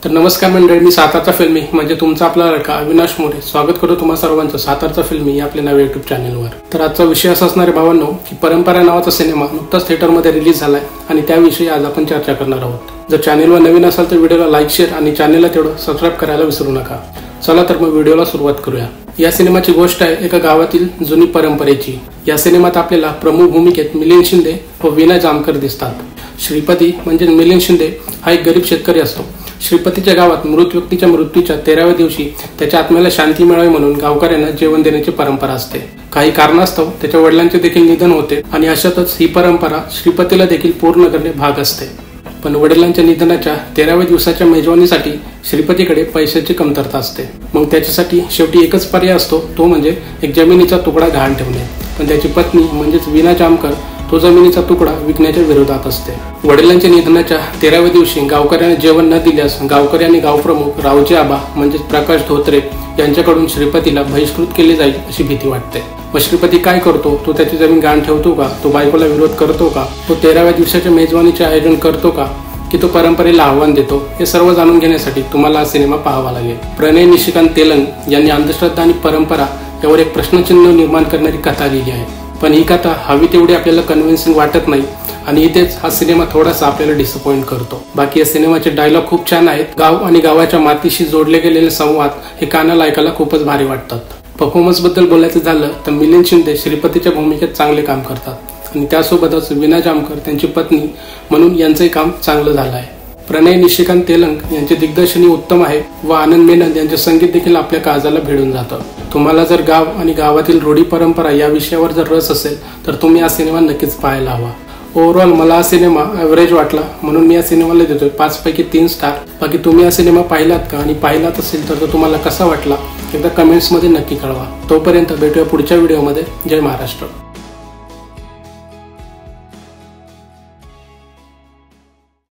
तर नमस्कार मंडळी, मी सातारचा फिल्मी म्हणजे तुमचा आपला लडका अविनाश मोरे स्वागत करतो तुम्हा सर्वांचं सातारचा फिल्मी या आपल्या नव्या युट्यूब चॅनलवर। तर आजचा विषय असा असणार आहे भावांनो की परंपरा नावाचा सिनेमा नुकताच थिएटरमध्ये रिलीज झालाय आणि त्याविषयी आज आपण चर्चा करणार आहोत। जर चॅनलवर नवीन असाल तर व्हिडिओला लाईक शेअर आणि चॅनलला तेवढं सबस्क्राईब करायला विसरू नका। चला तर मग व्हिडिओला सुरुवात करूया। या सिनेमाची गोष्ट आहे एका गावातील जुनी परंपरेची। या सिनेमात आपल्याला प्रमुख भूमिकेत मिलिंद शिंदे व वीणा जामकर दिसतात। श्रीपती म्हणजे मिलिंद शिंदे हा एक गरीब शेतकरी असतो। श्रीपतीच्या गावात मृत व्यक्तीच्या मृत्यूच्या 13व्या दिवशी त्याच्या आत्म्याला शांती मिळावी म्हणून गावकऱ्यांना जेवण देण्याची परंपरा असते। काही कारणास्तव त्याच्या वडिलांचे देखील निधन होते आणि अशातच ही परंपरा श्रीपतीला देखील पूर्ण करणे भाग असते। पण वडिलांच्या निधनाच्या 13व्या दिवसाच्या मेजवानीसाठी श्रीपतीकडे पैशाची कमतरता असते। मग त्याच्यासाठी शेवटी एकच पर्याय असतो, तो म्हणजे एक जमिनीचा तुकडा गहाण ठेवणे। पण त्याची पत्नी म्हणजेच वीणा जामकर तो जमिनीचा तुकडा विकण्याच्या विरोधात असते। वडिलांच्या निधनाच्या 13व्या दिवशी गावकऱ्यांना जेवण न दिल्यास गावकरी आणि गावप्रमुख रावचे आबा म्हणजेच प्रकाश धोत्रे यांच्याकडून श्रीपतीला बहिष्कृत केले जाईल अशी भीती वाटते। मग श्रीपती काय करतो? तो त्याची जमीन गहाण ठेवतो का? तो बायकोला विरोध करतो का? तो 13व्या दिवसाच्या मेजवानीचे आयोजन करतो का? की तो परंपरेला आव्हान देतो? हे सर्व जाणून घेण्यासाठी तुम्हाला हा सिनेमा पाहावा लागेल। प्रणय निशिकांत तेलंग यांनी अंधश्रद्धा आणि परंपरा यावर एक प्रश्नचिन्ह निर्माण करणारी कथा लिहिली आहे। पण ही कथा हवी तेवढी आपल्याला कन्व्हिन्सिंग वाटत नाही आणि इथेच हा सिनेमा थोडासा आपल्याला डिसअपॉइंट करतो। बाकी या सिनेमाचे डायलॉग खूप छान आहेत। गाव आणि गावाच्या मातीशी जोडले गेलेले संवाद हे कानाला ऐकायला खूपच भारी वाटतात। परफॉर्मन्स बद्दल बोलायचं झालं तर मिलिंद शिंदे श्रीपतीच्या भूमिकेत चांगले काम करतात आणि त्यासोबतच वीणा जामकर त्यांची पत्नी म्हणून यांचंही काम चांगलं झालं आहे। प्रणय निशिकांत तेलंग यांचे दिग्दर्शनही उत्तम आहे व आनंद मेनन यांचे संगीत देखील आपल्या काळजाला भिडून जातं। तुम्हाला जर गाव आणि गावातील रूढी परंपरा या विषयावर जर रस असेल तर तुम्ही हा सिनेमा नक्कीच पाहायला हवा। ओव्हरऑल मला हा सिनेमा ॲव्हरेज वाटला म्हणून मी या सिनेमाला देतोय 5 पैकी 3 स्टार। बाकी तुम्ही हा सिनेमा पाहिलात का आणि पाहिलात असेल तर तो तुम्हाला कसा वाटला एकदा कमेंट्समध्ये नक्की कळवा। तोपर्यंत भेटूया पुढच्या व्हिडिओमध्ये। जय महाराष्ट्र।